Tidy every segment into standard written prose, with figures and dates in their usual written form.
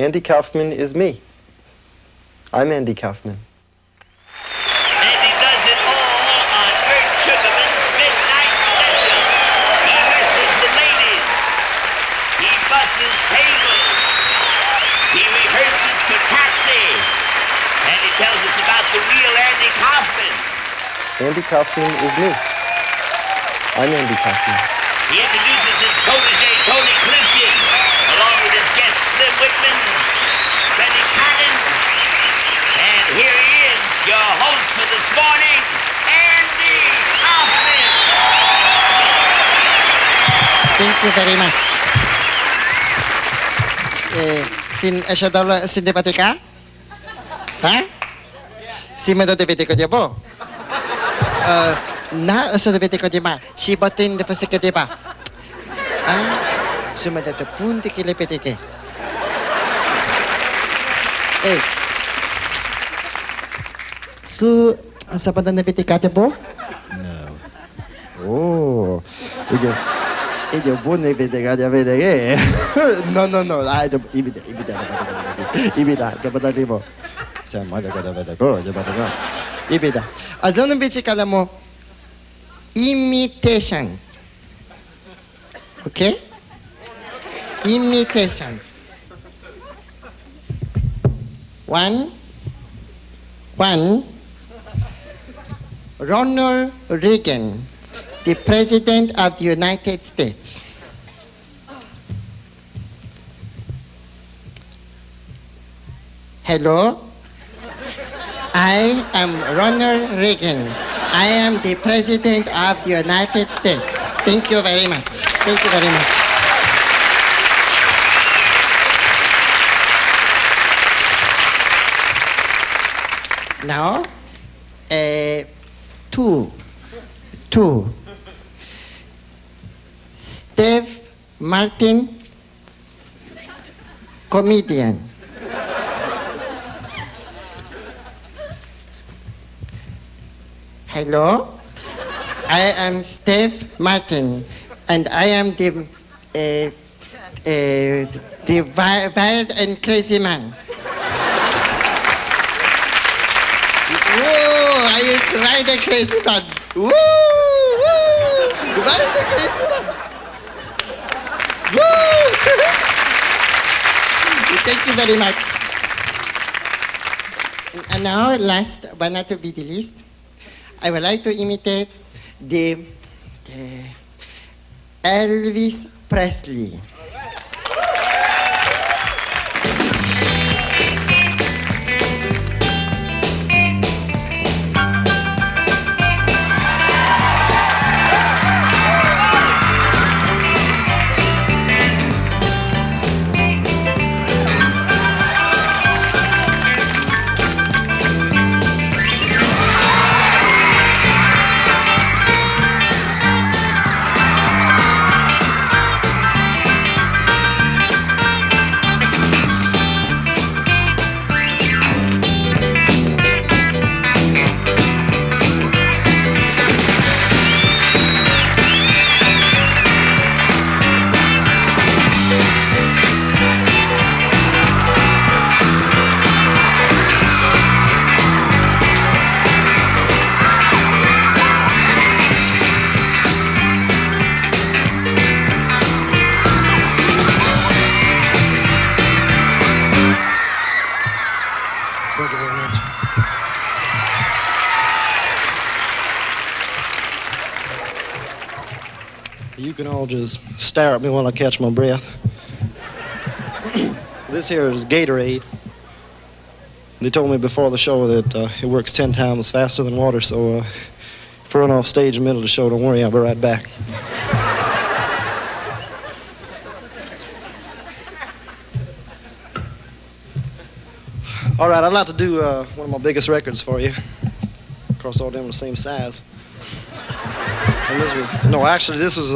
Andy Kaufman is me. I'm Andy Kaufman. And he does it all on Bert Sugarman's Midnight Special. He whistles the ladies. He busses tables. He rehearses for Taxi. And he tells us about the real Andy Kaufman. Andy Kaufman is me. I'm Andy Kaufman. He introduces his protege, Tony Clifton, along with his guest, Slim Whitman, Freddie Cannon. And here he is, your host for this morning, Andy Kaufman. Thank you very much. Sin debatika? Ha? Si mo do debitiko dia bo? Na so debitiko dia ma. Si botin de fasike dia ba? Suma da punti ki lepetike. Su sa padan debitika dia bo? No. Oh, io buone vede che avete che no ibida 잡아다 리모 자 맞아 가다 가다 잡아다 ibida 아저는 비치 kalamo imitation okay imitations one Ronald Reagan, the President of the United States. Hello, I am Ronald Reagan. I am the President of the United States. Thank you very much. Thank you very much. Now, two. Steve Martin, comedian. Hello, I am Steve Martin, and I am the wild and crazy man. Whoa, I am wild and crazy man. Woo, wild and crazy man. Woo! Thank you very much. And now, last but not to be the least, I would like to imitate the Elvis Presley. You can all just stare at me while I catch my breath. This here is Gatorade. They told me before the show that it works 10 times faster than water, so if I run off stage in the middle of the show, don't worry, I'll be right back. All right, I'd like to do one of my biggest records for you. Of course, all of them the same size. And this was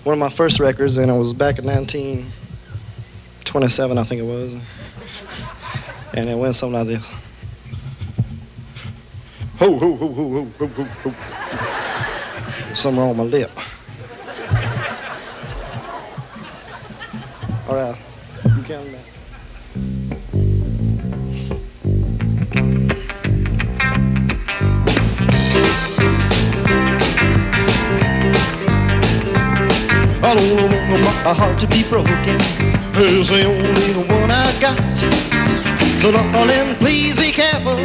one of my first records, and it was back in 1927, I think it was. And it went something like this. Ho, ho, ho, ho, ho, ho, ho, ho. Something wrong with my lip. All right, you count that. don't want my heart to be broken. It's the only one I got. So darling, please be careful.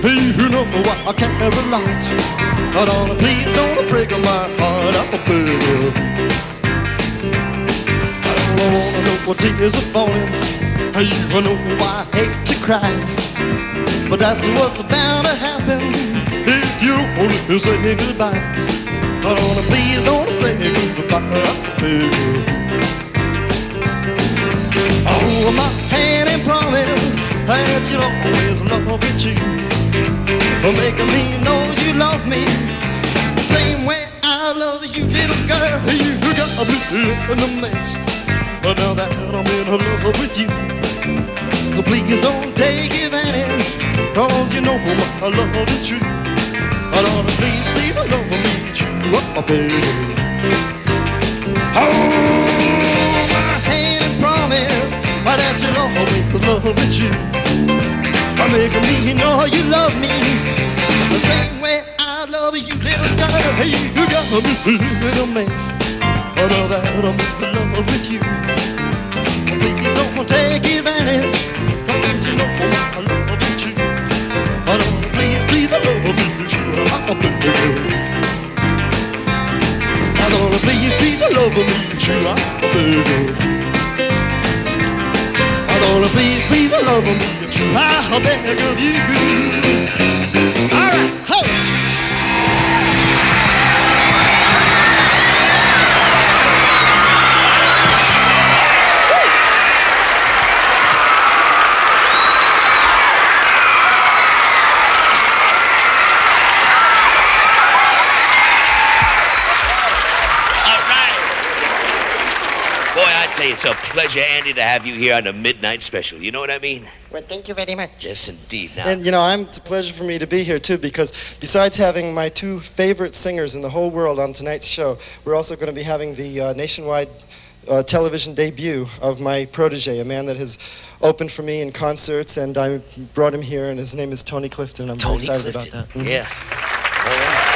You know I care a lot. Oh, darling, please don't break my heart up, baby. I don't wanna know what tears are falling. You know I hate to cry, but that's what's bound to happen if you only say goodbye. Oh, darling, please don't say goodbye, baby. Oh, my hand and promise that you'll always love me too. For making me know you love me the same way I love you, little girl. You got me in a mess, but now that I'm in love with you, so please don't take advantage, cause you know my love is true. Oh, Lord, please, please love me true, oh, baby. Oh, my hand and promise that you'll always love me true. By making me know you love me the same way I love you, little girl. Hey, you got me in a mess, but now that I'm in love with you, please don't take advantage, cause you know my love is true. Oh, please, please love me true, oh, baby. Oh, please, please love me true, oh, baby. Oh, please, please love me true, I beg of you. All right, ho! It's a pleasure, Andy, to have you here on the Midnight Special. You know what I mean? Well, thank you very much. Yes, indeed. Now, And, you know, it's a pleasure for me to be here, too, because besides having my two favorite singers in the whole world on tonight's show, we're also going to be having the nationwide television debut of my protege, a man that has opened for me in concerts, and I brought him here, and his name is Tony Clifton. I'm very excited about that. Mm-hmm. Yeah. All right.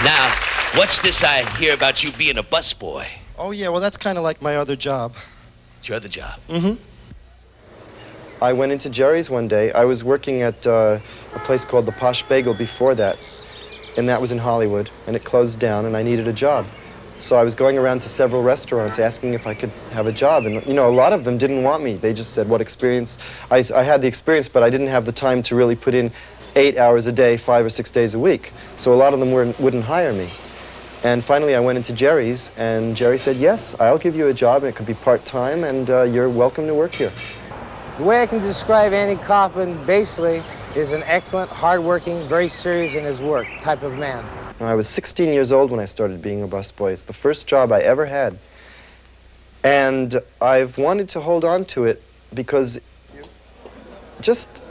Now, what's this I hear about you being a busboy? Oh, yeah, well, that's kind of like my other job. It's your other job? Mm-hmm. I went into Jerry's one day. I was working at a place called the Posh Bagel before that, and that was in Hollywood, and it closed down, and I needed a job. So I was going around to several restaurants asking if I could have a job, and, you know, a lot of them didn't want me. They just said, what experience? I had the experience, but I didn't have the time to really put in 8 hours a day, 5 or 6 days a week. So a lot of them wouldn't hire me. And finally, I went into Jerry's, and Jerry said, yes, I'll give you a job, and it could be part-time, and you're welcome to work here. The way I can describe Andy Kaufman, basically, is an excellent, hard-working, very serious in his work type of man. I was 16 years old when I started being a busboy. It's the first job I ever had. And I've wanted to hold on to it because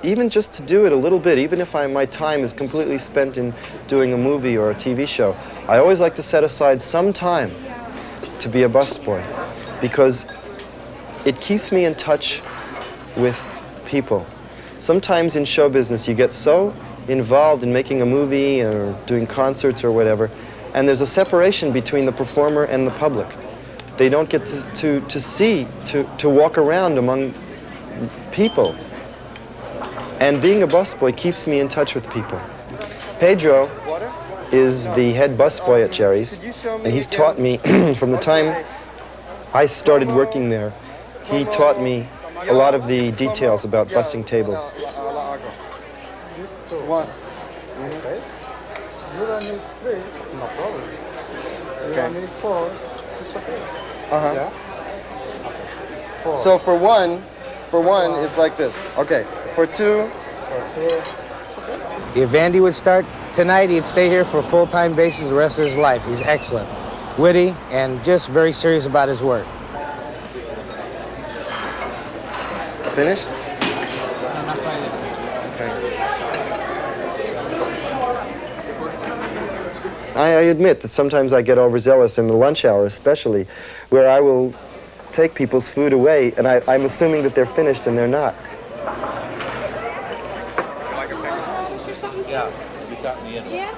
even just to do it a little bit, even if my time is completely spent in doing a movie or a TV show, I always like to set aside some time to be a busboy because it keeps me in touch with people. Sometimes in show business you get so involved in making a movie or doing concerts or whatever, and there's a separation between the performer and the public. They don't get to walk around among people. And being a busboy keeps me in touch with people. Pedro is the head busboy at Jerry's, and he's taught me from the time I started working there, he taught me a lot of the details about bussing tables. One. Okay. You don't need 3, no problem. You don't need 4, it's okay. Uh-huh. Yeah? Okay. 4. So for one, it's like this. Okay. For 2. If Andy would start tonight, he'd stay here for a full-time basis the rest of his life. He's excellent, witty, and just very serious about his work. Finished? I admit that sometimes I get overzealous in the lunch hour especially, where I will take people's food away, and I'm assuming that they're finished and they're not. Yeah, you got me in. Yeah.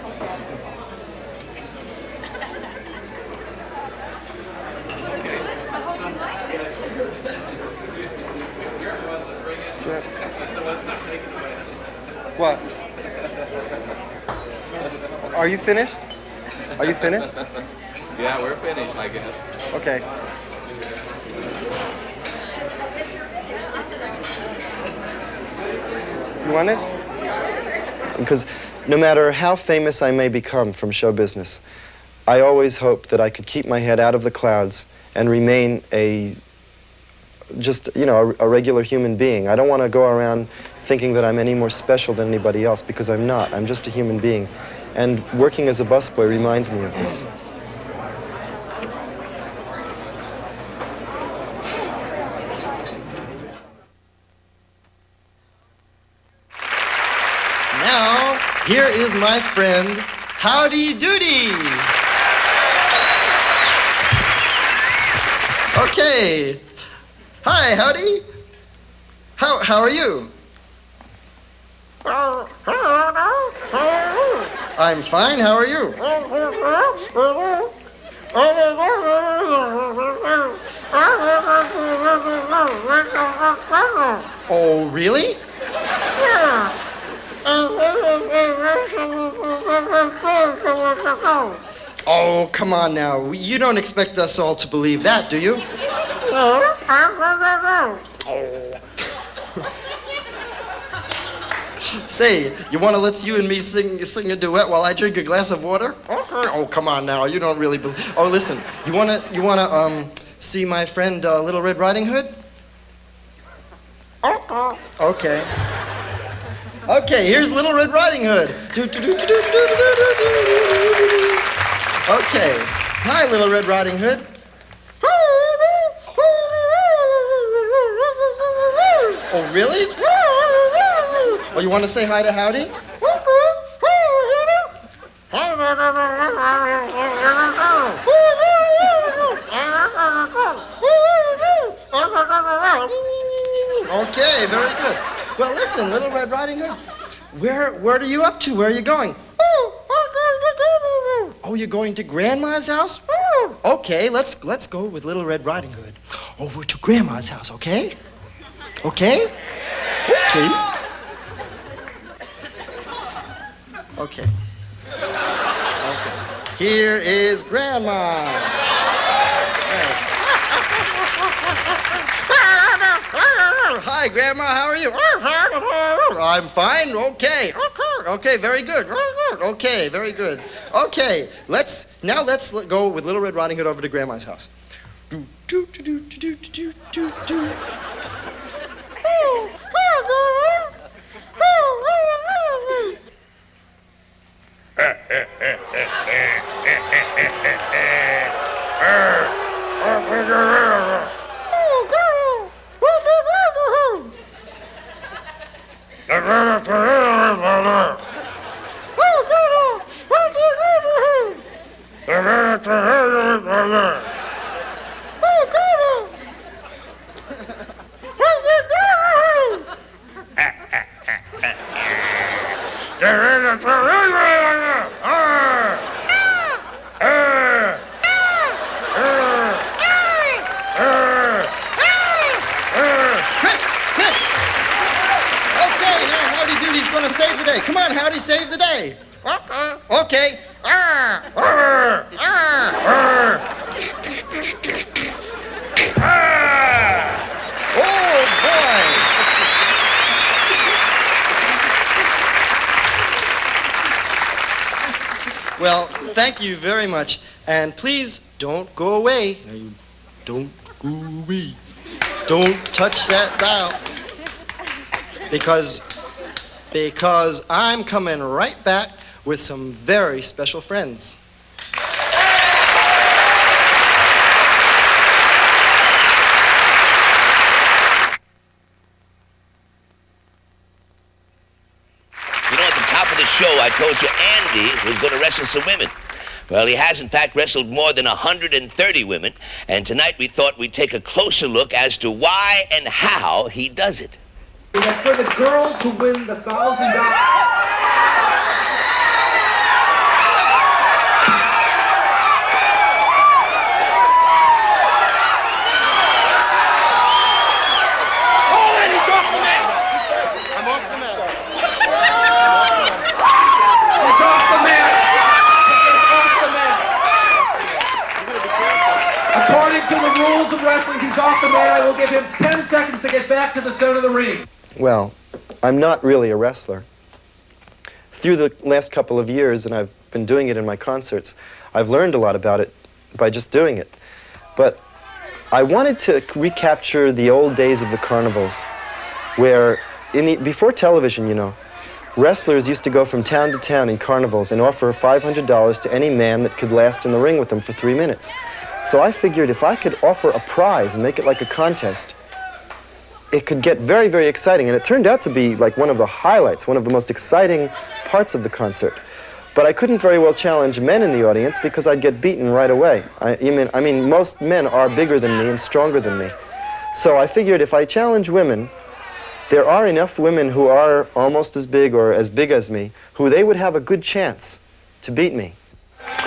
What? Are you finished? Are you finished? Yeah, we're finished, I guess. Okay. You want it? Because no matter how famous I may become from show business, I always hoped that I could keep my head out of the clouds and remain a regular human being. I don't want to go around thinking that I'm any more special than anybody else, because I'm not. I'm just a human being. And working as a busboy reminds me of this. Now, here is my friend, Howdy Doody. Okay. Hi, Howdy. How are you? I'm fine. How are you? Oh, really? Oh, come on now. You don't expect us all to believe that, do you? Say, you want to let you and me sing a duet while I drink a glass of water? Okay. Oh, come on now. You don't really believe. Oh, listen. You wanna see my friend Little Red Riding Hood? Okay. Okay, here's Little Red Riding Hood. Okay. Hi, Little Red Riding Hood. Oh, really? Oh, you want to say hi to Howdy? Okay, very good. Well, listen, Little Red Riding Hood, where are you up to? Where are you going? Oh, you're going to Grandma's house? Okay, let's go with Little Red Riding Hood over to Grandma's house, okay? Okay? Okay. Okay. Okay. Here is Grandma. Hi, Grandma. How are you? I'm fine. Okay. Okay. Very good. Okay. Very good. Okay. Let's go with Little Red Riding Hood over to Grandma's house. Save the day. Come on, Howdy, save the day. Okay. Oh, boy. Well, thank you very much. And please don't go away. No, you don't go away. Don't touch that dial. Because I'm coming right back with some very special friends. You know, at the top of the show, I told you Andy was going to wrestle some women. Well, he has, in fact, wrestled more than 130 women, and tonight we thought we'd take a closer look as to why and how he does it. It's for the girl to win the $1,000. I'm off the mat. rules of wrestling. He's off the mat. I will give him 10 seconds to get back to the center of the ring. Well, I'm not really a wrestler. Through the last couple of years, and I've been doing it in my concerts, I've learned a lot about it by just doing it. But I wanted to recapture the old days of the carnivals, where before television, you know, wrestlers used to go from town to town in carnivals and offer $500 to any man that could last in the ring with them for 3 minutes. So I figured if I could offer a prize and make it like a contest, it could get very, very exciting. And it turned out to be like one of the highlights, one of the most exciting parts of the concert. But I couldn't very well challenge men in the audience because I'd get beaten right away. I mean, most men are bigger than me and stronger than me. So I figured if I challenge women, there are enough women who are almost as big or as big as me, who they would have a good chance to beat me.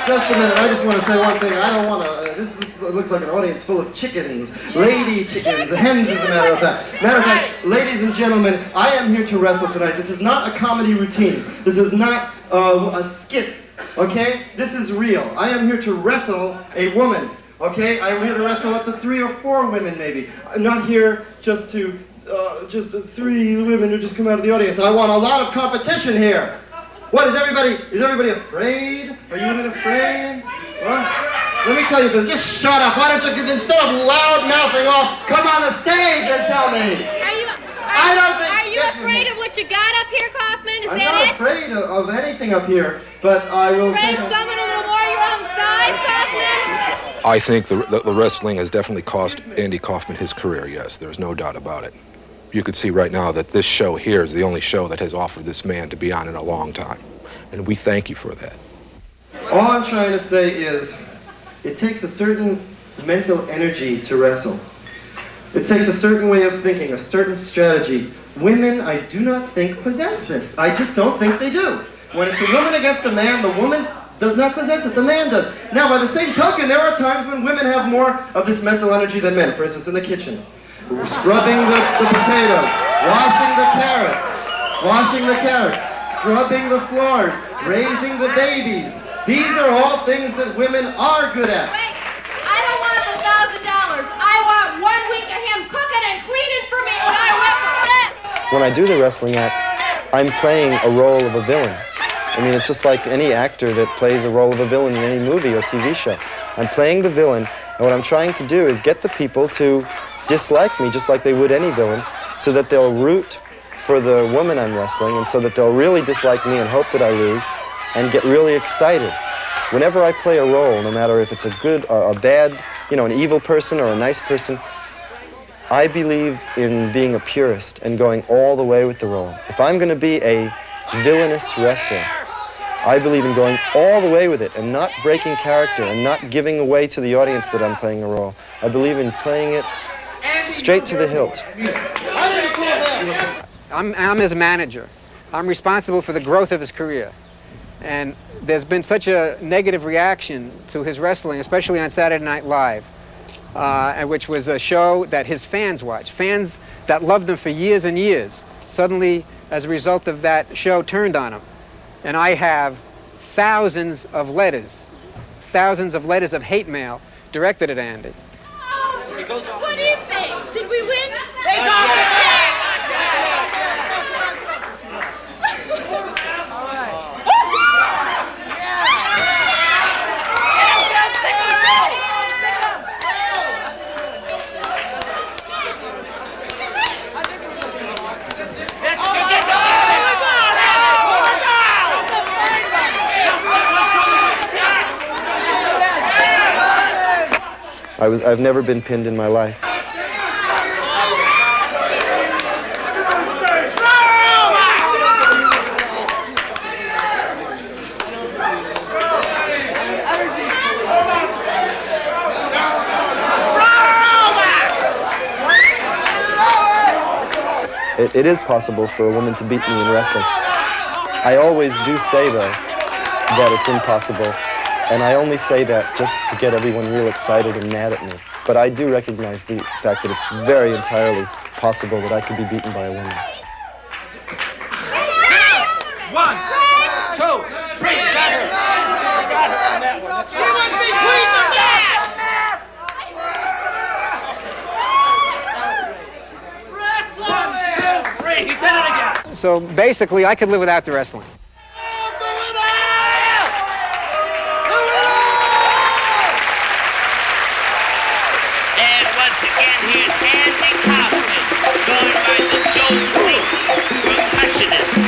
Just a minute, I just want to say one thing. I don't want to, this looks like an audience full of chickens, lady chickens, hens as a matter of fact. Matter of fact, ladies and gentlemen, I am here to wrestle tonight. This is not a comedy routine. This is not a skit, okay? This is real. I am here to wrestle a woman, okay? I am here to wrestle up to 3 or 4 women maybe. I'm not here just 3 women who just come out of the audience. I want a lot of competition here. What, is everybody afraid? Are you women afraid? What? Let me tell you something, just shut up. Why don't you, instead of loud mouthing off, come on the stage and tell me. Are you afraid of what you got up here, Kaufman? Is I'm that not afraid of anything up here, but I will... Afraid of someone a little more your own size, Kaufman? I think the wrestling has definitely cost Andy Kaufman his career, yes. There's no doubt about it. You could see right now that this show here is the only show that has offered this man to be on in a long time. And we thank you for that. All I'm trying to say is, it takes a certain mental energy to wrestle. It takes a certain way of thinking, a certain strategy. Women, I do not think, possess this. I just don't think they do. When it's a woman against a man, the woman does not possess it, the man does. Now, by the same token, there are times when women have more of this mental energy than men. For instance, in the kitchen. Scrubbing the potatoes, washing the carrots, scrubbing the floors, raising the babies. These are all things that women are good at. Wait, I don't want $1,000. I want 1 week of him cooking and cleaning for me when I wrestle. When I do the wrestling act, I'm playing a role of a villain. I mean, it's just like any actor that plays a role of a villain in any movie or TV show. I'm playing the villain, and what I'm trying to do is get the people to dislike me just like they would any villain, so that they'll root for the woman I'm wrestling, and so that they'll really dislike me and hope that I lose and get really excited. Whenever I play a role, no matter if it's a good or a bad, you know, an evil person or a nice person, I believe in being a purist and going all the way with the role. If I'm going to be a villainous wrestler, I believe in going all the way with it and not breaking character and not giving away to the audience that I'm playing a role. I believe in playing it straight to the hilt. I'm his manager. I'm responsible for the growth of his career. And there's been such a negative reaction to his wrestling, especially on Saturday Night Live, which was a show that his fans watched. Fans that loved him for years and years, suddenly, as a result of that show, turned on him. And I have thousands of letters of hate mail directed at Andy. What do you think? Did we win? I've never been pinned in my life. It is possible for a woman to beat me in wrestling. I always do say, though, that it's impossible. And I only say that just to get everyone real excited and mad at me. But I do recognize the fact that it's very entirely possible that I could be beaten by a woman. 1, 2, 3. Got her. Got her on that one. She was between the So basically, I could live without the wrestling. And once again, here's Andy Kaufman, going by the Joe Link Percussionists.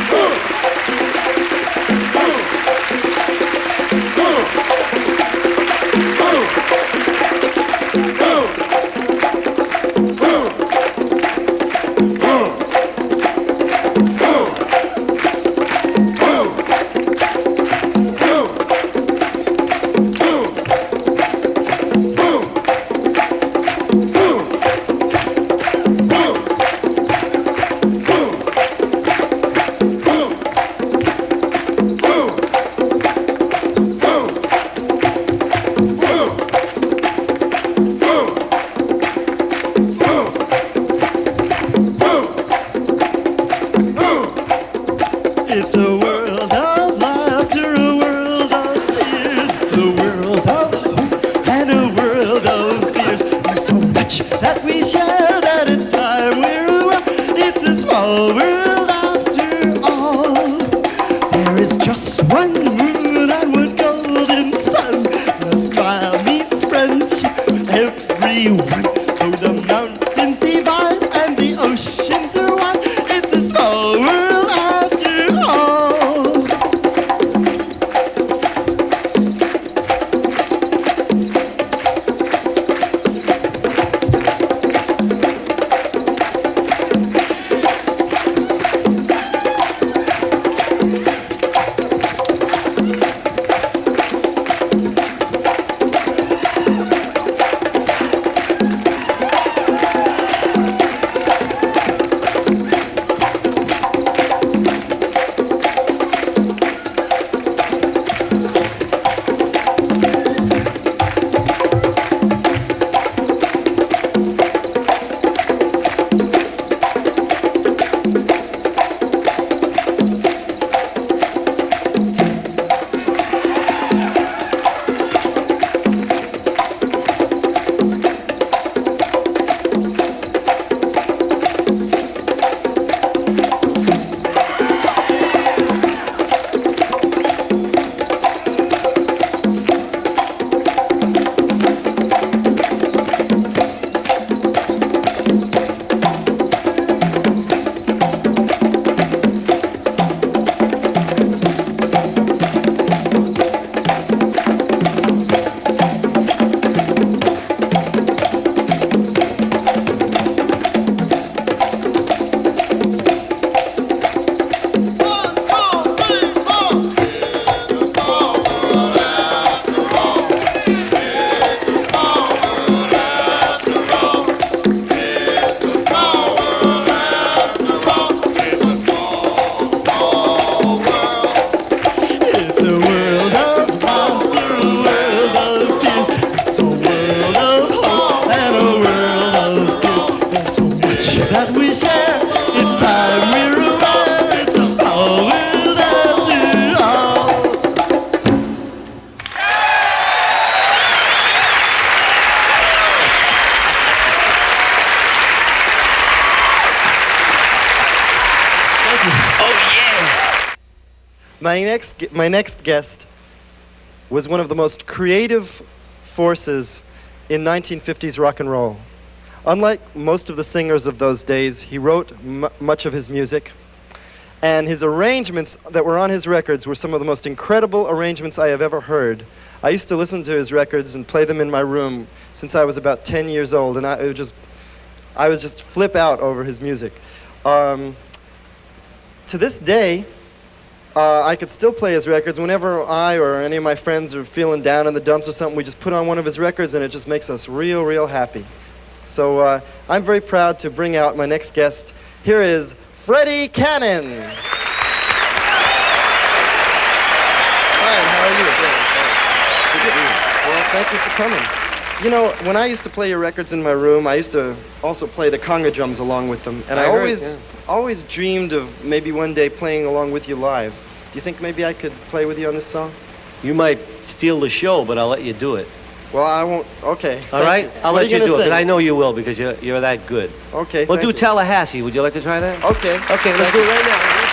It's a world of laughter, a world of tears, a world of hope and a world of fears. There's so much that we share that it's time we're aware. It's a small world after all. There is just one moon and one golden sun. A smile meets friendship, everyone. Though the mountains divide and the oceans are wide, it's a small world after all. My next guest was one of the most creative forces in 1950s rock and roll. Unlike most of the singers of those days, he wrote much of his music, and his arrangements that were on his records were some of the most incredible arrangements I have ever heard. I used to listen to his records and play them in my room since I was about 10 years old, and I was just flip out over his music. To this day, I could still play his records. Whenever I or any of my friends are feeling down in the dumps or something, we just put on one of his records and it just makes us real, real happy. So I'm very proud to bring out my next guest. Here is Freddie Cannon. Hi, how are you? Well, thank you for coming. You know, when I used to play your records in my room, I used to also play the conga drums along with them. And I always dreamed of maybe one day playing along with you live. Do you think maybe I could play with you on this song? You might steal the show, but I'll let you do it. Well, I won't. Okay. All right? I'll let you do it, but I know you will because you're that good. Okay. We'll do Tallahassee. Would you like to try that? Okay. Okay, let's do it right now.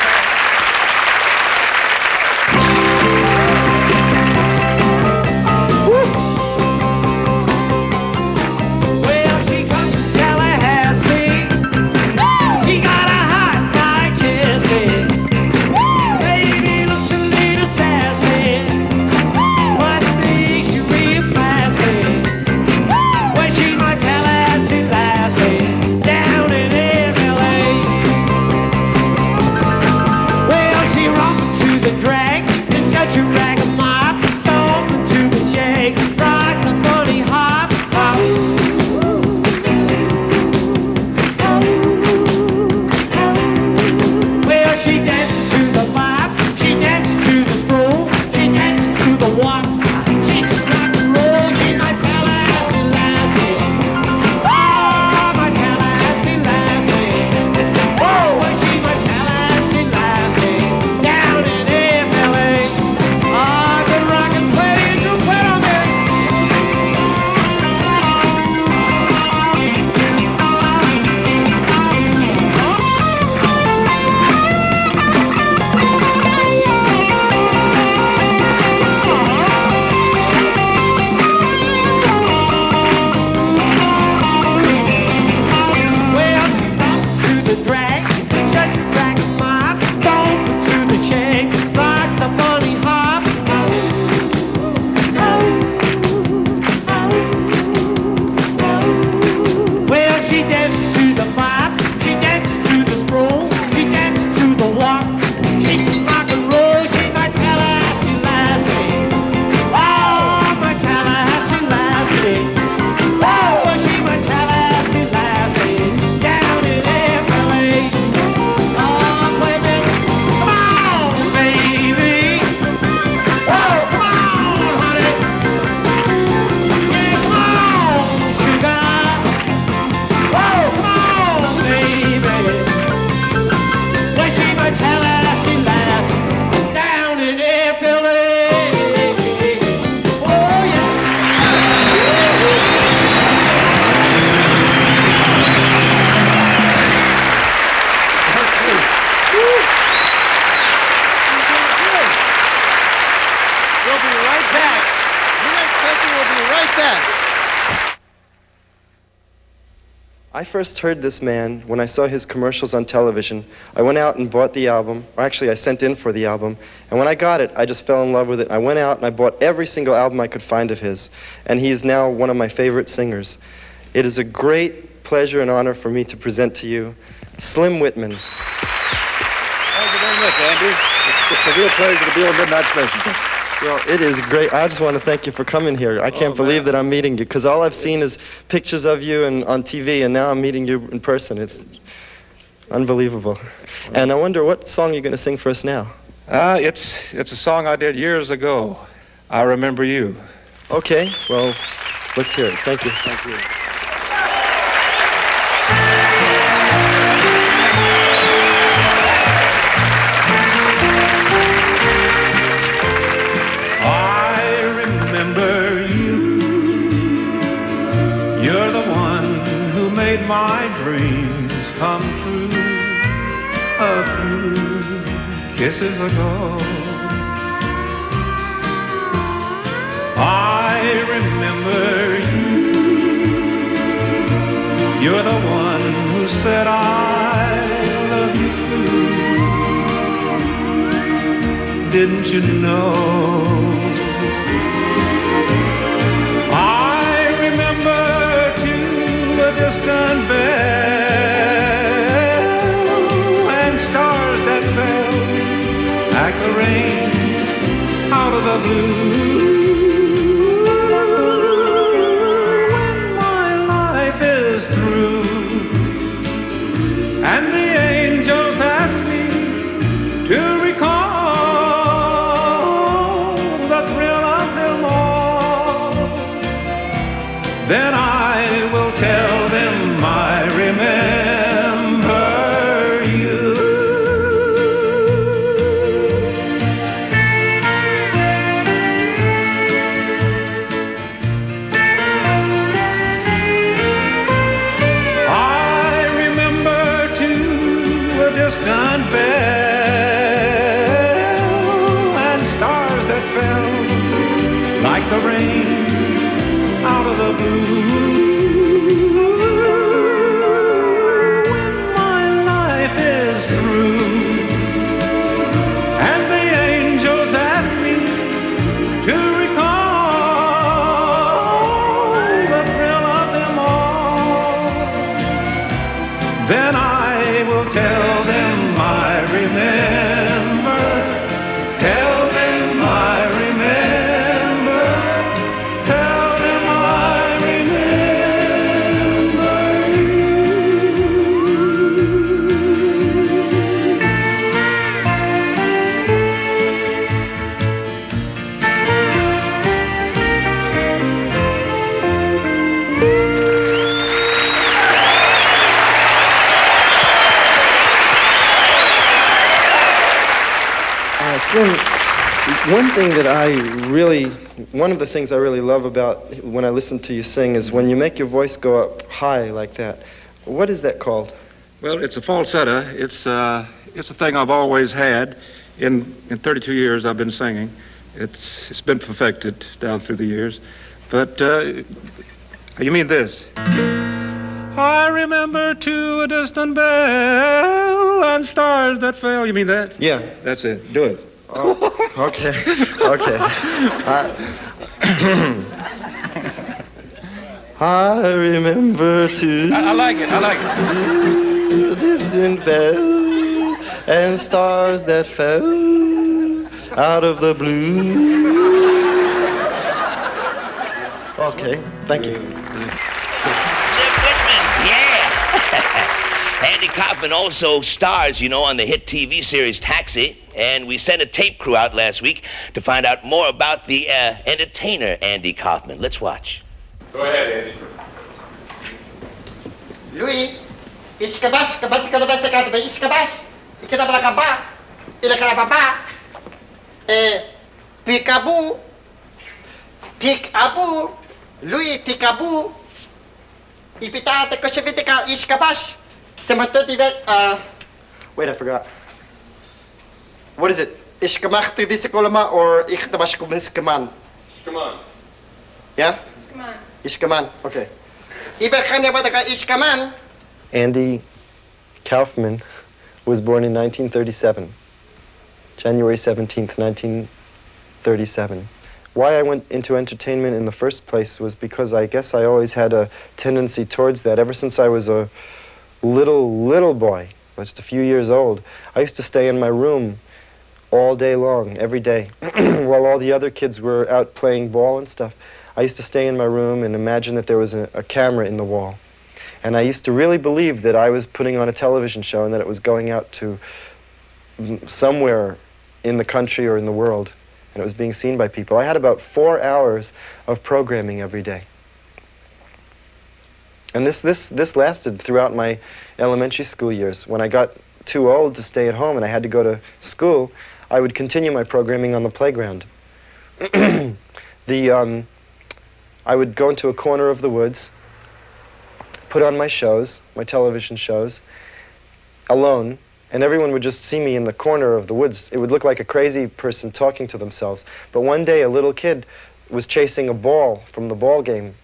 I first heard this man when I saw his commercials on television. I went out and bought the album, or actually I sent in for the album, and when I got it, I just fell in love with it. I went out and I bought every single album I could find of his, and he is now one of my favorite singers. It is a great pleasure and honor for me to present to you Slim Whitman. Thank you very much, Andy. It's a real pleasure to be on Midnight Special. Well, it is great. I just want to thank you for coming here. I can't believe that I'm meeting you, because all I've seen is pictures of you and on TV, and now I'm meeting you in person. It's unbelievable. And I wonder, what song you're going to sing for us now? It's a song I did years ago. I Remember You. Okay, well, let's hear it. Thank you. Thank you. My dreams come true a few kisses ago. I remember you. You're the one who said I love you too. Didn't you know? I remember distant bell and stars that fell like the rain out of the blue. When my life is through and the angels ask me to recall the thrill of them all, then I will tell them I remember you. I remember too a distant bell and stars that fell like the rain out of the blue. Then I will tell them I remember. Tell them I remember. Tell them I remember you. Slim, one of the things I really love about when I listen to you sing is when you make your voice go up high like that. What is that called? Well, it's a falsetto. It's a thing I've always had. In 32 years I've been singing. It's been perfected down through the years. But you mean this? I remember to a distant bell and stars that fell. You mean that? Yeah. That's it. Do it. Oh, okay. Okay. I remember to. I like it. I like it. To a distant bell and stars that fell out of the blue. Okay. Thank you. Andy Kaufman also stars, you know, on the hit TV series Taxi, and we sent a tape crew out last week to find out more about the entertainer Andy Kaufman. Let's watch. Go ahead, Andy. Louis, iskabash, kabati ka naman sa kaso ba iskabash? Ikinabala ka ba? Ilakala pa ba? Peekaboo, peekaboo, Louis peekaboo. Ipitate ko siya bitika iskabash. Wait, I forgot. What is it? Ishkamach Tivisikolama or Ichtamash Kumiskaman? Ishkaman. Yeah? Come on. Ishkaman, okay. Iba ka na ba ka iskaman? Andy Kaufman was born in 1937, January 17th, 1937. Why I went into entertainment in the first place was because I guess I always had a tendency towards that. Ever since I was a little boy, just a few years old, I used to stay in my room all day long, every day, while all the other kids were out playing ball and stuff. I used to stay in my room and imagine that there was a camera in the wall. And I used to really believe that I was putting on a television show and that it was going out to somewhere in the country or in the world, and it was being seen by people. I had about 4 hours of programming every day. And this lasted throughout my elementary school years. When I got too old to stay at home and I had to go to school, I would continue my programming on the playground. I would go into a corner of the woods, put on my shows, my television shows, alone, and everyone would just see me in the corner of the woods. It would look like a crazy person talking to themselves. But one day a little kid was chasing a ball from the ball game,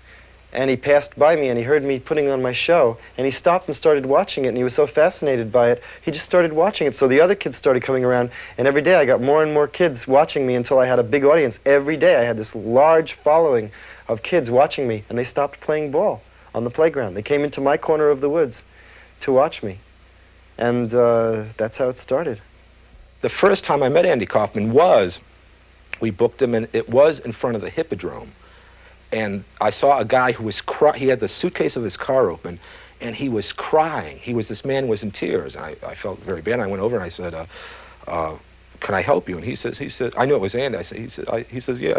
and he passed by me and he heard me putting on my show, and he stopped and started watching it, and he was so fascinated by it, he just started watching it. So the other kids started coming around, and every day I got more and more kids watching me until I had a big audience. Every day I had this large following of kids watching me, and they stopped playing ball on the playground. They came into my corner of the woods to watch me. And that's how it started. The first time I met Andy Kaufman was, we booked him, and it was in front of the Hippodrome. And I saw a guy who was he had the suitcase of his car open, and he was crying. This man was in tears. And I felt very bad. I went over and I said, can I help you? And he says, I knew it was Andy. He says, yeah.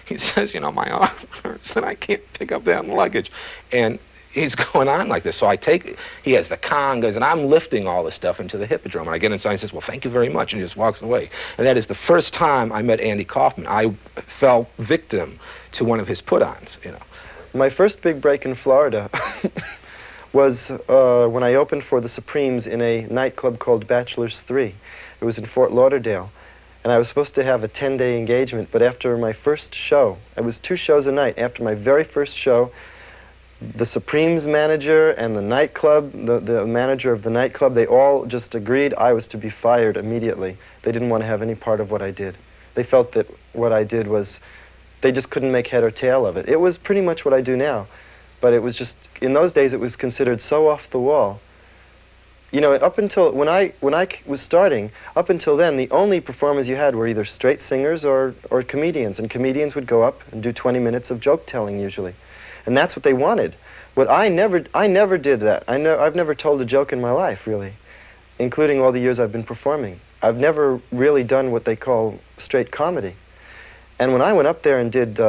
He says, you know, my arm hurts and I can't pick up that luggage. And he's going on like this. So he has the congas, and I'm lifting all this stuff into the Hippodrome. And I get inside and he says, well, thank you very much. And he just walks away. And that is the first time I met Andy Kaufman. I fell victim to one of his put-ons, you know. My first big break in Florida was when I opened for the Supremes in a nightclub called Bachelor's 3. It was in Fort Lauderdale. And I was supposed to have a 10-day engagement, but after my first show, it was 2 shows a night. After my very first show, the Supremes manager and the nightclub, the manager of the nightclub, they all just agreed I was to be fired immediately. They didn't want to have any part of what I did. They felt that what I did was, they just couldn't make head or tail of it. It was pretty much what I do now, but it was just, in those days it was considered so off the wall. You know, up until, when I was starting, up until then, the only performers you had were either straight singers or comedians, and comedians would go up and do 20 minutes of joke telling usually. And that's what they wanted. But I never did that. I've never told a joke in my life, really, including all the years I've been performing. I've never really done what they call straight comedy. And when I went up there and did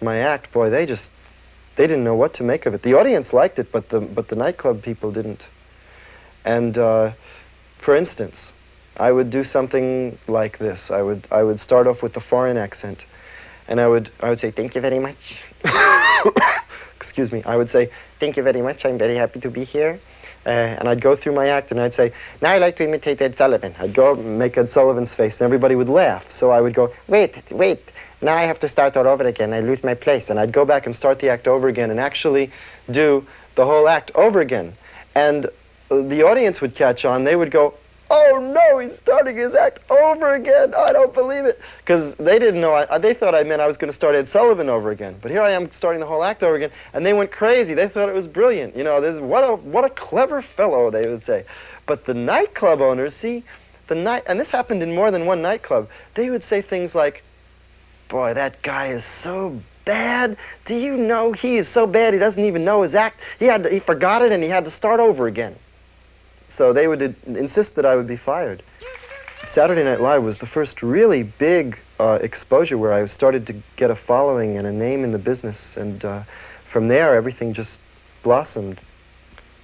my act, boy, they didn't know what to make of it. The audience liked it, but the nightclub people didn't. And for instance, I would do something like this. I would start off with the foreign accent, and I would say, thank you very much. Excuse me. I would say, thank you very much. I'm very happy to be here. And I'd go through my act, and I'd say, now I'd like to imitate Ed Sullivan. I'd go make Ed Sullivan's face, and everybody would laugh. So I would go, wait. Now I have to start all over again. I lose my place. And I'd go back and start the act over again and actually do the whole act over again. And the audience would catch on. They would go, oh no, he's starting his act over again. I don't believe it. Because they didn't know, they thought I meant I was going to start Ed Sullivan over again. But here I am starting the whole act over again, and they went crazy. They thought it was brilliant. You know, what a clever fellow, they would say. But the nightclub owners, see, and this happened in more than one nightclub, they would say things like, boy, that guy is so bad. Do you know he is so bad he doesn't even know his act? He forgot it and he had to start over again. So they would insist that I would be fired. Saturday Night Live was the first really big exposure where I started to get a following and a name in the business, and from there everything just blossomed.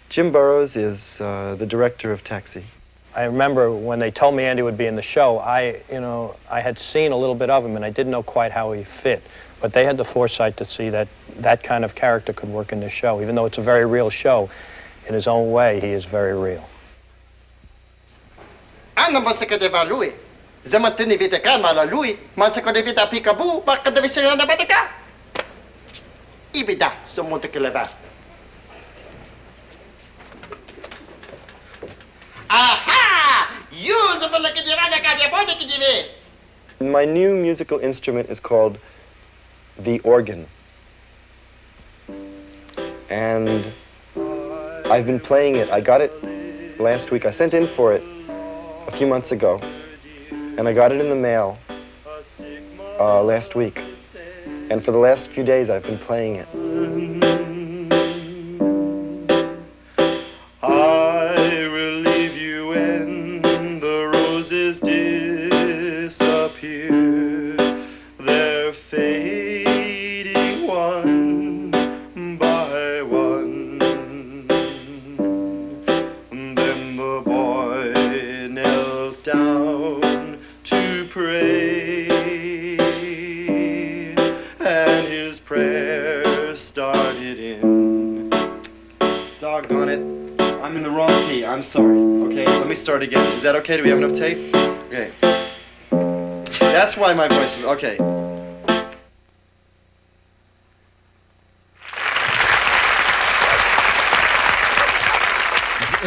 Jim Burrows is the director of Taxi. I remember when they told me Andy would be in the show, I had seen a little bit of him and I didn't know quite how he fit, but they had the foresight to see that that kind of character could work in this show. Even though it's a very real show, in his own way, he is very real. Ano man sa kadeva lui? Zaman tini vita mala lui, man sa kadevita pikabu, baka devisa na batika. Ibida, so monte keleba. Aha! My new musical instrument is called the organ. And I've been playing it. I got it last week. I sent in for it a few months ago. And I got it in the mail last week. And for the last few days, I've been playing it. I will leave you when the roses disappear. They're fading one by one. Then the boy knelt down to pray, and his prayer started in. Doggone it. I'm in the wrong key. I'm sorry. Okay, let me start again. Is that okay? Do we have enough tape? Okay. That's why my voice is... Okay.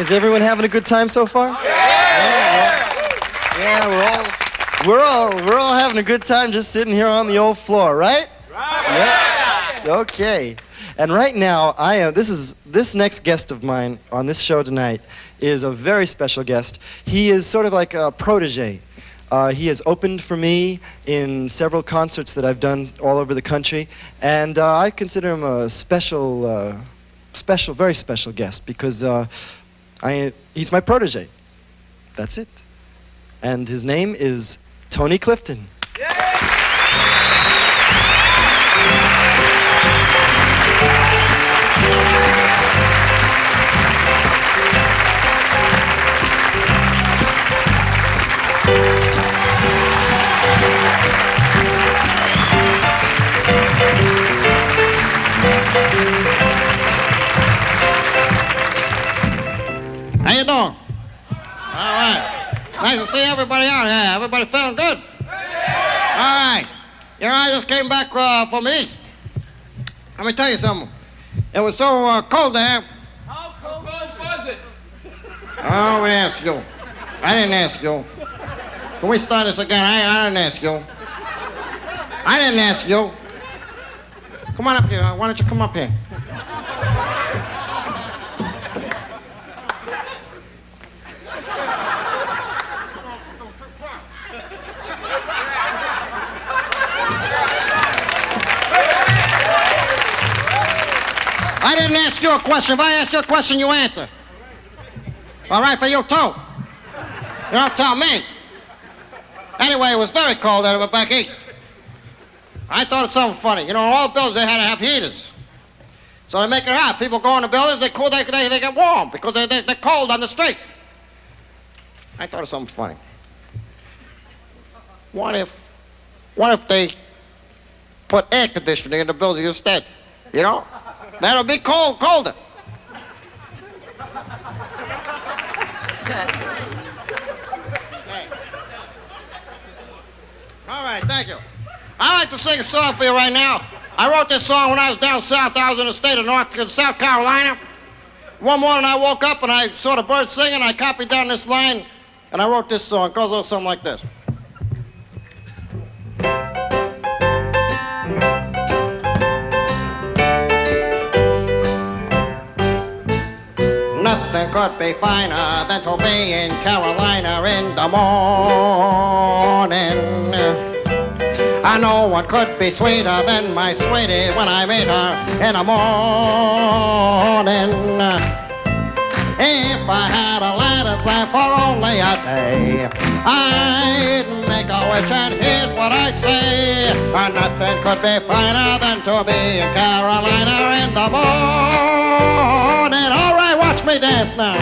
Is everyone having a good time so far? Yeah, we're all having a good time just sitting here on the old floor, right? Right. Yeah. Okay. And right now, this next guest of mine on this show tonight is a very special guest. He is sort of like a protege. He has opened for me in several concerts that I've done all over the country, and I consider him a very special guest because he's my protege. That's it. And his name is Tony Clifton. How you doing? All right. Nice to see everybody out here. Everybody feeling good? All right. You know, I just came back from the East. Let me tell you something. It was so cold there. How cold was it? Oh, we asked you. I didn't ask you. Can we start this again? I didn't ask you. I didn't ask you. Come on up here. Why don't you come up here? I didn't ask you a question. If I ask you a question, you answer. All right, for you too. You don't tell me. Anyway, it was very cold over back east. I thought of something funny. You know, in all buildings, they had to have heaters. So they make it hot. People go in the buildings, they cool, they get warm because they're cold on the street. I thought of something funny. What if they put air conditioning in the buildings instead? You know? That'll be colder. All right, thank you. I'd like to sing a song for you right now. I wrote this song when I was down south. I was in the state of South Carolina. One morning I woke up and I saw the birds singing. I copied down this line and I wrote this song. It goes a little something like this. Nothing could be finer than to be in Carolina in the morning. And no one could be sweeter than my sweetie when I meet her in the morning. If I had a lighted lamp for only a day, I'd make a wish and here's what I'd say. Nothing could be finer than to be in Carolina in the morning. All right, watch me dance now.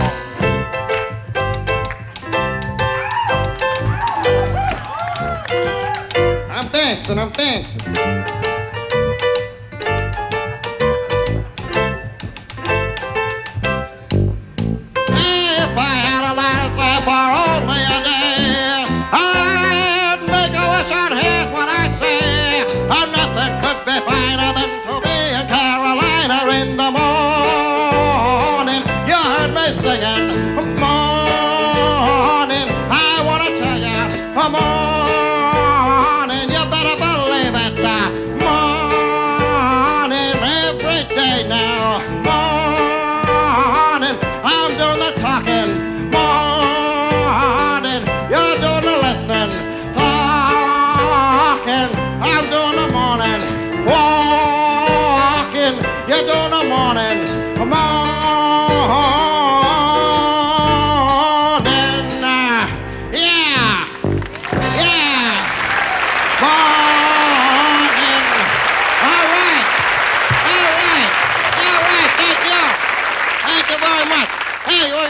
I'm dancing. If I had a lighted lamp for only a day, I'd make a wish and here's what I'd say. Nothing could be finer than to be in Carolina in the morning. You heard me singing morning.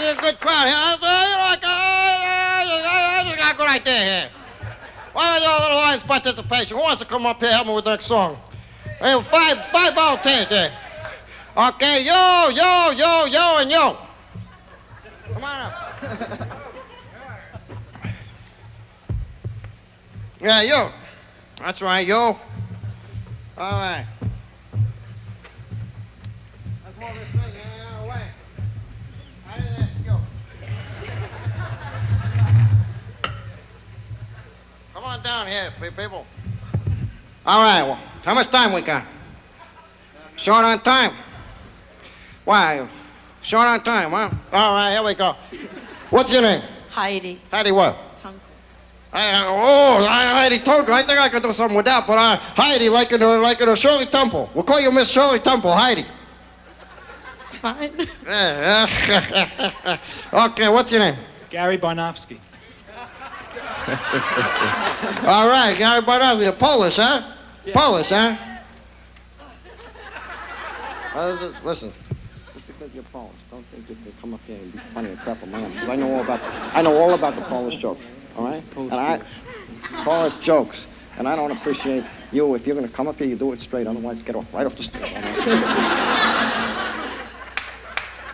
a good crowd here. I just got a good idea here. Why don't you do a little audience participation? Who wants to come up here and help me with the next song? Hey, five volunteers here. Okay, yo, and yo. Come on up. Yeah, yo. That's right, yo. All right. Let's move this thing away. I didn't ask you. Come on down here, people. All right, well, how much time we got? Short on time. Why? Short on time, huh? All right, here we go. What's your name? Heidi. Heidi what? Tunkel. Heidi Tunkel. I think I could do something with that, but Heidi, like in Shirley Temple. We'll call you Miss Shirley Temple, Heidi. Fine. Yeah. Okay, what's your name? Gary Barnofsky. All right, Gary Barnofsky. You're Polish, huh? Yeah. Polish, huh? Listen. Just because you're Polish, don't think you can come up here and be funny and crap a man. Because I know all about the Polish jokes. All right? Polish jokes. And I don't appreciate you. If you're going to come up here, you do it straight. Otherwise, get off right off the stage. All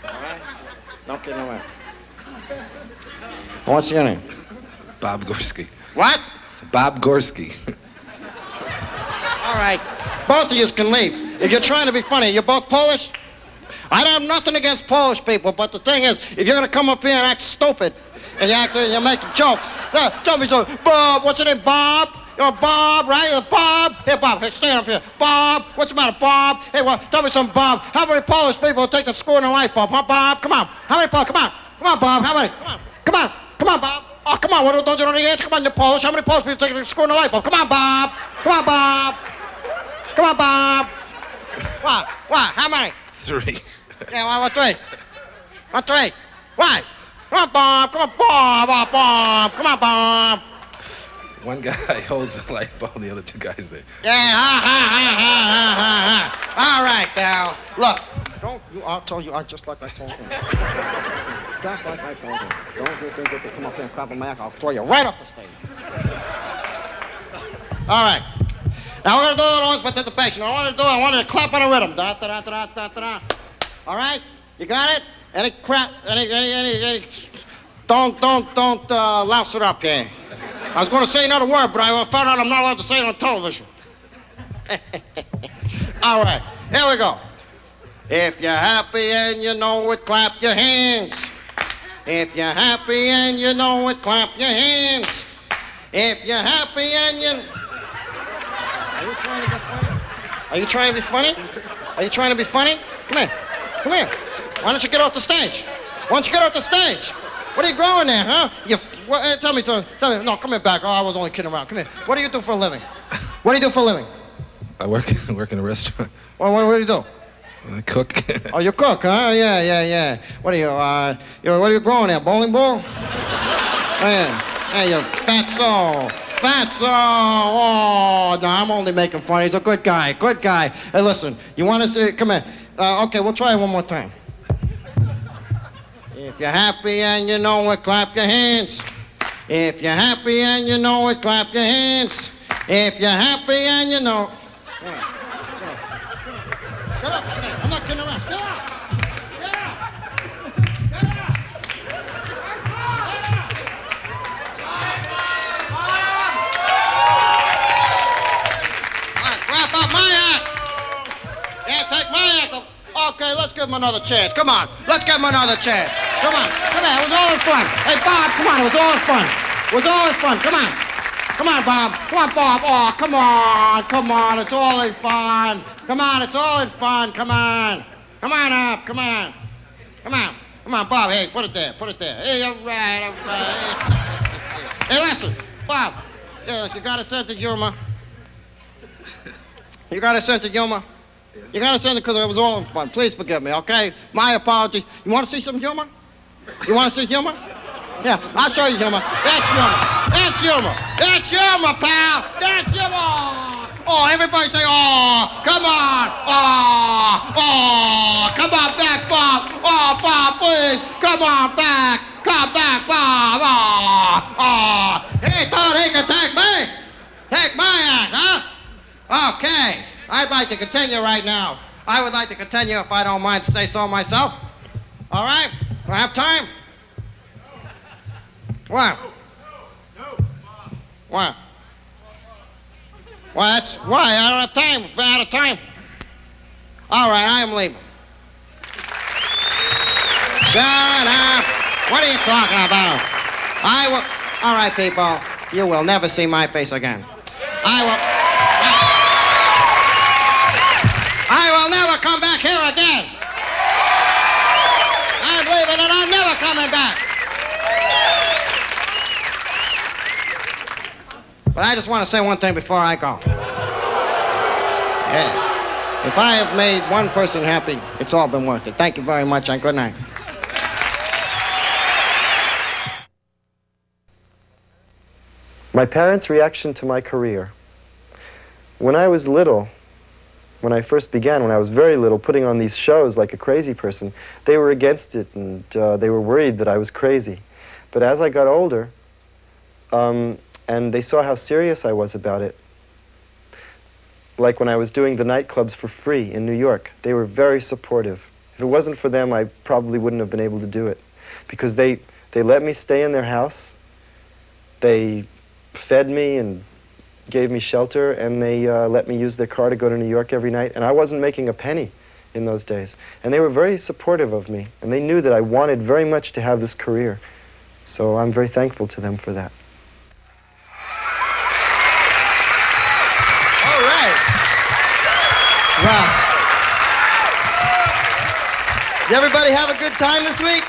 right? Don't get away. What's your name? Bob Gorski. What? Bob Gorski. All right. Both of you can leave. If you're trying to be funny, you're both Polish? I don't have nothing against Polish people, but the thing is, if you're going to come up here and act stupid, and you're making jokes, tell me so. Bob, what's your name, Bob? You're Bob, right? You're Bob? Here, Bob, hey, stand up here. Bob, what's the matter, Bob? Hey, well, tell me something, Bob. How many Polish people take the screw in the light bulb, huh, Bob? Come on. How many Polish? Come on, Bob. How many? Come on, Bob. Oh, come on, don't you know the answer? Come on, you're Polish. How many Polish people take the screw in the light bulb? Come on, Bob. Come on, Bob. What? How many? 3. Yeah, well, what 3? What 3? Why? Come on, Bob. Come on, Bob. Come on, Bob. One guy holds the light bulb, the other 2 guys there. Yeah, ha. All right, now. Look, I'll tell you, just like I told him. Just like I told him. Don't you think you can come up here and crap a Mac, I'll throw you right off the stage. All right. Now we're going to do a little audience participation. I want to clap on a rhythm. Da, da, da, da, da, da, da. All right? You got it? Any crap, don't louse it up here. I was going to say another word, but I found out I'm not allowed to say it on television. All right, here we go. If you're happy and you know it, clap your hands. If you're happy and you know it, clap your hands. If you're happy and you... Are you trying to be funny? Are you trying to be funny? Are you trying to be funny? Come here. Why don't you get off the stage? What are you growing there, huh? Tell me. No, come here back. Oh, I was only kidding around. Come here. What do you do for a living? I work in a restaurant. Well, what do you do? I cook. Oh, you cook, huh? Yeah. What are you, what are you growing there? Bowling ball? Hey, you fatso. Oh, no, I'm only making fun. He's a good guy. Hey, listen, you want to see, come here. Okay, we'll try it one more time. If you're happy and you know it, clap your hands. If you're happy and you know it, clap your hands. If you're happy and you know... Shut up. I'm not kidding around. Get out. Wrap up my act. Can't take my act. Okay, let's give him another chance. Come on. Let's give him another chance. Come on. It was all in fun. Hey, Bob, come on. It was all in fun. Come on. Come on, Bob. Oh, come on. It's all in fun. Come on, Come on up. Come on, Bob. Hey, put it there. Hey, all right. Hey, listen, Bob. Yeah, you got a sense of humor. You got a sense of humor because it was all in fun. Please forgive me, okay? My apologies. You want to see some humor? Yeah, I'll show you humor. That's humor, pal. That's humor. Oh, everybody say, oh, come on. Oh, come on back, Bob. Oh, Bob, please. Come on back. Come back, Bob. He thought he could take me. Take my act, huh? Okay. I'd like to continue right now. I would like to continue, if I don't mind to say so myself. All right? Do I have time? What? What? Well, that's why I don't have time. We're out of time. All right, I am leaving. Shut up. What are you talking about? I will. All right, people. You will never see my face again. I will never come back here again. I'm leaving and I'm never coming back. But I just want to say one thing before I go. Yeah. If I have made one person happy, it's all been worth it. Thank you very much and good night. My parents' reaction to my career. When I was little, when I first began, when I was very little, putting on these shows like a crazy person, they were against it and they were worried that I was crazy. But as I got older, and they saw how serious I was about it, like when I was doing the nightclubs for free in New York, they were very supportive. If it wasn't for them, I probably wouldn't have been able to do it. Because they let me stay in their house, they fed me and gave me shelter, and they let me use their car to go to New York every night, and I wasn't making a penny in those days. And they were very supportive of me, and they knew that I wanted very much to have this career. So I'm very thankful to them for that. All right. Wow. Did everybody have a good time this week?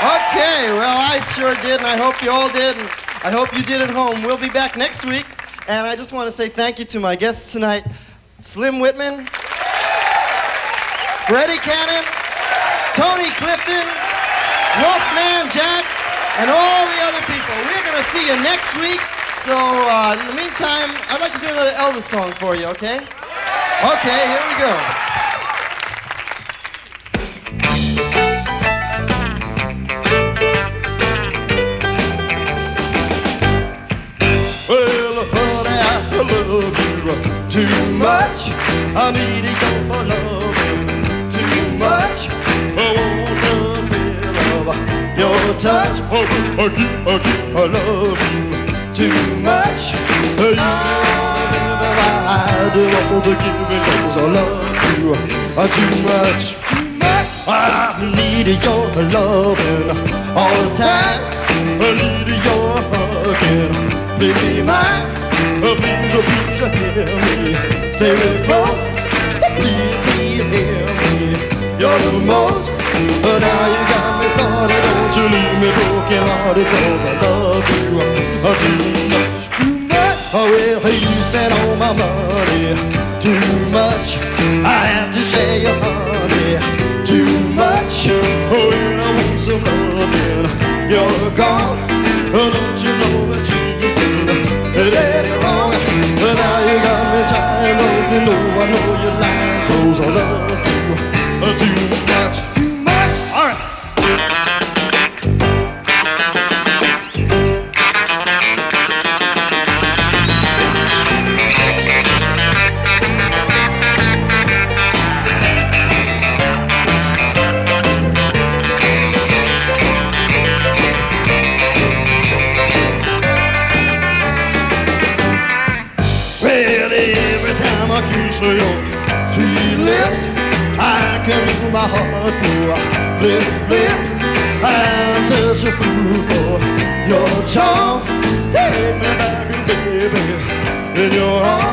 Okay, well, I sure did, and I hope you all did, and I hope you did at home. We'll be back next week, and I just want to say thank you to my guests tonight, Slim Whitman, Freddie Cannon, Tony Clifton, Wolfman Jack, and all the other people. We're going to see you next week, so in the meantime, I'd like to do another Elvis song for you, okay? Okay, here we go. Too much, I need your love. Too much, I want the thrill of your touch. I love you. Too much, you I do all the giving, 'cause I love you. Too much, I need your loving all the time. I need your hugging, baby mine. Please, hear me. Stay real close. Please, hear me. You're the most. But now you got me started. Don't you leave me broken hearted, 'cause I love you too much. Too much. Oh, well, you spend all my money. Too much. I have to share your honey. Too much. Oh, and I want some loving. You're gone. Don't you know that you did it wrong? But now you got me trying, don't you know I know you're lying, 'cause I love you too much. Too much. All right. Your sweet lips, I can feel my heart go flip, flip. I'm such a fool for your charm. Take me back, baby, in your arms.